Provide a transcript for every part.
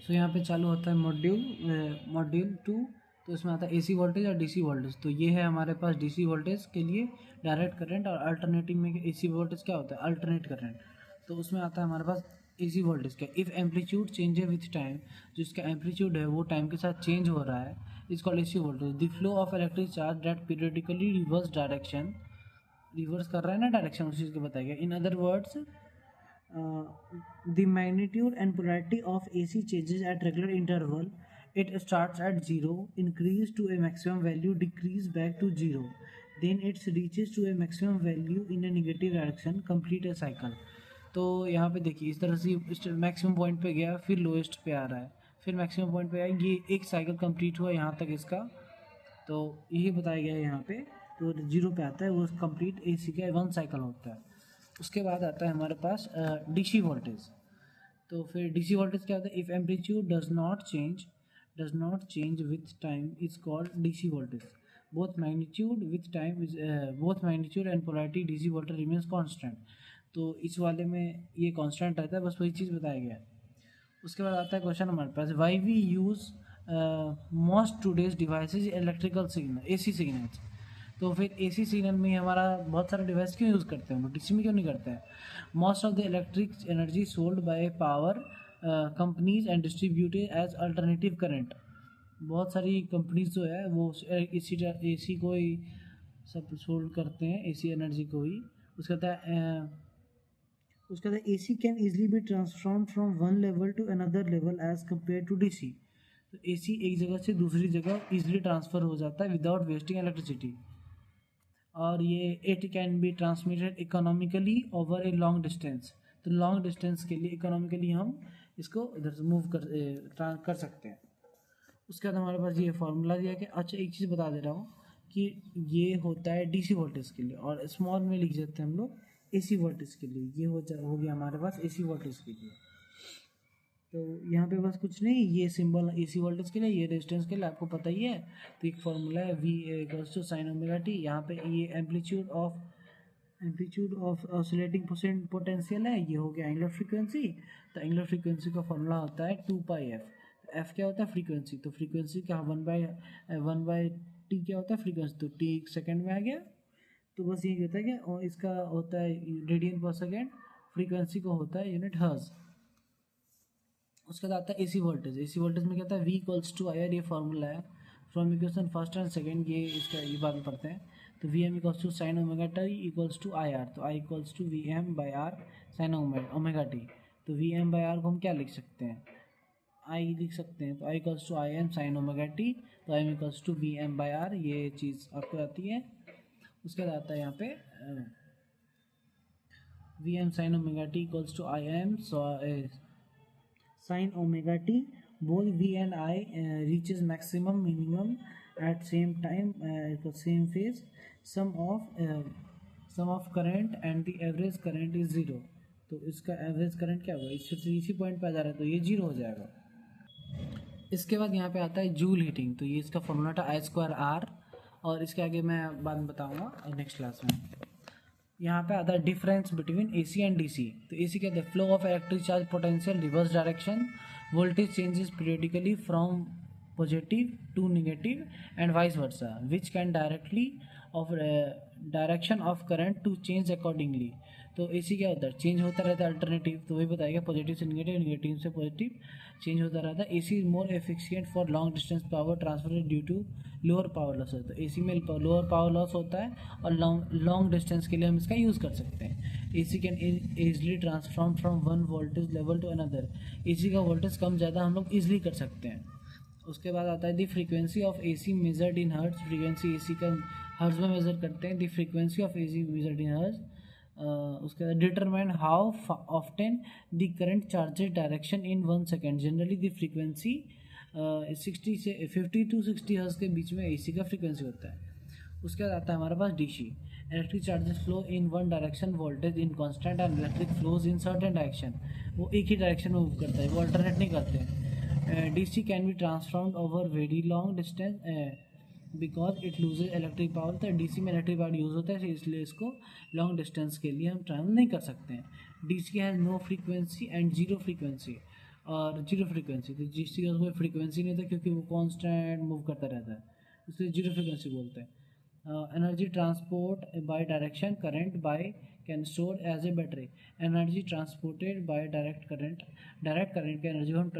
सो यहाँ पे चालू होता है मॉड्यूल 2। तो इसमें आता है एसी वोल्टेज और डीसी वोल्टेज। तो ये है हमारे पास डीसी वोल्टेज के लिए डायरेक्ट करंट, और अल्टरनेटिव में एसी वोल्टेज क्या होता है, अल्टरनेट करंट। तो उसमें आता है हमारे पास एसी वोल्टेज का if amplitude change with time, जो इसका एम्पलीट्यूड है वो टाइम के साथ चेंज हो रहा है, is called AC voltage. The flow of electric charge that periodically reverse कर रहा है ना डायरेक्शन, उस चीज़ को बताया गया। In other words, the magnitude and polarity of AC changes at regular interval. It starts at 0, increase to a maximum value, decrease back to 0, then it reaches to a maximum value in a negative direction, complete a cycle. तो यहाँ पे देखिए इस तरह से maximum point पे गया, फिर लोएस्ट पे आ रहा है, फिर मैक्सिमम पॉइंट पे आया, ये एक साइकिल कंप्लीट हुआ यहाँ तक इसका। तो यही बताया गया है यहाँ पे। तो 0 पे आता है वो कंप्लीट AC का 1 साइकिल होता है। उसके बाद आता है हमारे पास डीसी वोल्टेज। तो फिर डीसी वोल्टेज क्या होता है, if amplitude does not change with time is called DC voltage. Both magnitude and polarity DC voltage remains constant. तो इस वाले में ये कांस्टेंट रहता है, बस वही चीज़ बताया गया है। उसके बाद आता है क्वेश्चन हमारे पास, why we use most today's devices electrical signal, AC signals. तो फिर एसी सिग्नल में हमारा बहुत सारे डिवाइस क्यों यूज़ करते हैं हम लोग, डीसी में क्यों नहीं करते हैं। Most of the electric energy sold by power companies and distributed as alternative current. बहुत सारी कंपनीज जो है वो एसी को ही सब सोल्ड करते हैं, एसी एनर्जी को ही। उसके बाद AC can easily be transform from one level to another level as compare to DC। तो AC एक जगह से दूसरी जगह इजीली ट्रांसफ़र हो जाता है विदाउट वेस्टिंग इलेक्ट्रिसिटी। और ये it can be transmitted economically over a long distance. तो लॉन्ग डिस्टेंस के लिए इकोनॉमिकली हम इसको इधर से मूव कर सकते हैं। उसके बाद हमारे पास ये फार्मूला दिया कि अच्छा एक चीज़ बता दे रहा हूँ कि ये होता है डीसी वोल्टेज के लिए, और स्मॉल में लिख देते हैं हम लोग एसी वोल्टेज के लिए। ये हो गया हमारे पास एसी वोल्टेज के लिए। तो यहाँ पे बस कुछ नहीं, ये सिंबल एसी वोल्टेज के लिए, ये रेजिस्टेंस के लिए आपको पता ही है। तो एक फार्मूला है V equals to sine omega t. यहाँ पे ये एम्पलीट्यूड ऑफ ऑसिलेटिंग पोटेंशियल है, ये हो गया एंगुलर फ्रीक्वेंसी। तो एंगुलर फ्रीक्वेंसी का फॉर्मूला होता है 2πf। एफ क्या होता है, फ्रीक्वेंसी। तो फ्रीक्वेंसी का 1/t क्या होता है, फ्रीक्वेंसी। तो t सेकेंड में आ गया। तो बस ये कहता है कि और इसका होता है रेडियन पर सेकेंड, फ्रीक्वेंसी को होता है यूनिट हर्ज। उसके बाद आता है एसी वोल्टेज। एसी वोल्टेज में क्या होता है, V इक्वल्स टू IR, ये फार्मूला है from equation first and second. ये बाद में पढ़ते हैं। तो VM equals to sine omega t equals to IR। तो I equals to VM/R sine omega t. तो VM/R को हम क्या लिख सकते हैं, I लिख सकते हैं। तो I equals to IM sine omega t. तो IM इक्वल्स टू VM/R, ये चीज़ आपको आती है। उसके बाद आता है यहाँ पे VM sine omega t equals to IM sin omega t. Both V and I reaches maximum minimum at same time, same phase. Sum of current and the average current is 0. तो इसका एवरेज करंट क्या होगा, इसी point पे आ जा रहा है, तो ये 0 हो जाएगा। इसके बाद यहाँ पे आता है जूल हीटिंग। तो ये इसका फॉर्मूला था I²R, और इसके आगे मैं बाद में बताऊँगा नेक्स्ट क्लास में। यहाँ पे आता है difference between AC and DC। तो AC कहते हैं flow of electric charge potential reverse direction, voltage changes periodically from positive to negative and vice versa, which can direction of current to change accordingly. तो AC क्या होता है, change होता रहता है अल्टरनेटिव। तो वही बताएगा पॉजिटिव से नेगेटिव, नेगेटिव से पॉजिटिव, चेंज होता रहता है। AC is more efficient for long distance power transfer due to lower power loss होता है। AC में लोअर पावर लॉस होता है, और लॉन्ग डिस्टेंस के लिए हम इसका यूज़ कर सकते हैं। AC can easily transform from one voltage level to another. AC का वोल्टेज कम ज़्यादा हम लोग ईजिली कर सकते हैं। उसके बाद आता है the frequency of AC measured in hertz. Frequency AC का हर्ट्ज में मेजर करते हैं। The frequency of AC measured in hertz. उसके बाद determine how often the current charges direction in 1 second. Generally the frequency 50 to 60 hertz के बीच में AC का frequency होता है। उसके बाद आता है हमारे पास DC। Electric charges flow in one direction, voltage in constant and electric flows in certain direction. वो एक ही डायरेक्शन में मूव करता है, वो अल्टरनेट नहीं करते हैं। DC can be transformed over very long distance because it loses electric power. तो DC में इलेक्ट्रिक पावर यूज़ होता है, इसलिए इसको लॉन्ग डिस्टेंस के लिए हम ट्रांसफर नहीं कर सकते हैं। DC has no frequency and zero frequency. और जीरो फ्रीक्वेंसी, तो जिसकी कोई फ्रीक्वेंसी नहीं था क्योंकि वो कांस्टेंट मूव करता रहता है, इसलिए जीरो फ्रीक्वेंसी बोलते हैं। Energy transport by direction current by can store as a battery, energy transported by direct current की एनर्जी को हम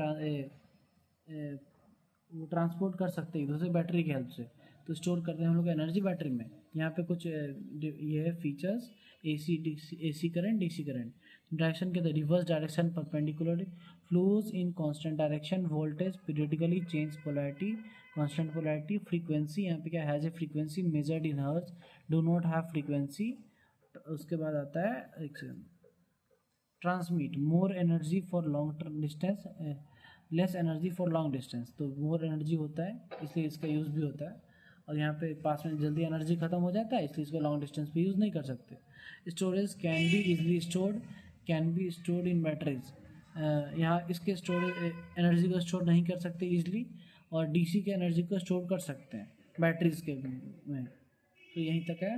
वो ट्रांसपोर्ट कर सकते हैं दूसरे बैटरी की हेल्प से, तो स्टोर करते हैं हम लोग एनर्जी बैटरी में। यहाँ पे कुछ ये है features, AC current, DC current. Direction के reverse direction perpendicular flows in constant direction, voltage periodically change polarity, constant polarity, frequency यहाँ पे क्या has a frequency measured in hertz, do not have frequency. उसके बाद आता है एक second, transmit more energy for long distance, less energy for long distance, तो more energy होता है इसलिए इसका यूज़ भी होता है, और यहाँ पे पास में जल्दी एनर्जी खत्म हो जाता है इसलिए इसको लॉन्ग डिस्टेंस पे यूज़ नहीं कर सकते। Storage can be easily stored, can be stored in batteries, यहाँ इसके स्टोरेज एनर्जी को स्टोर नहीं कर सकते ईजिली, और डीसी के एनर्जी को स्टोर कर सकते हैं बैटरीज के में। तो यहीं तक है।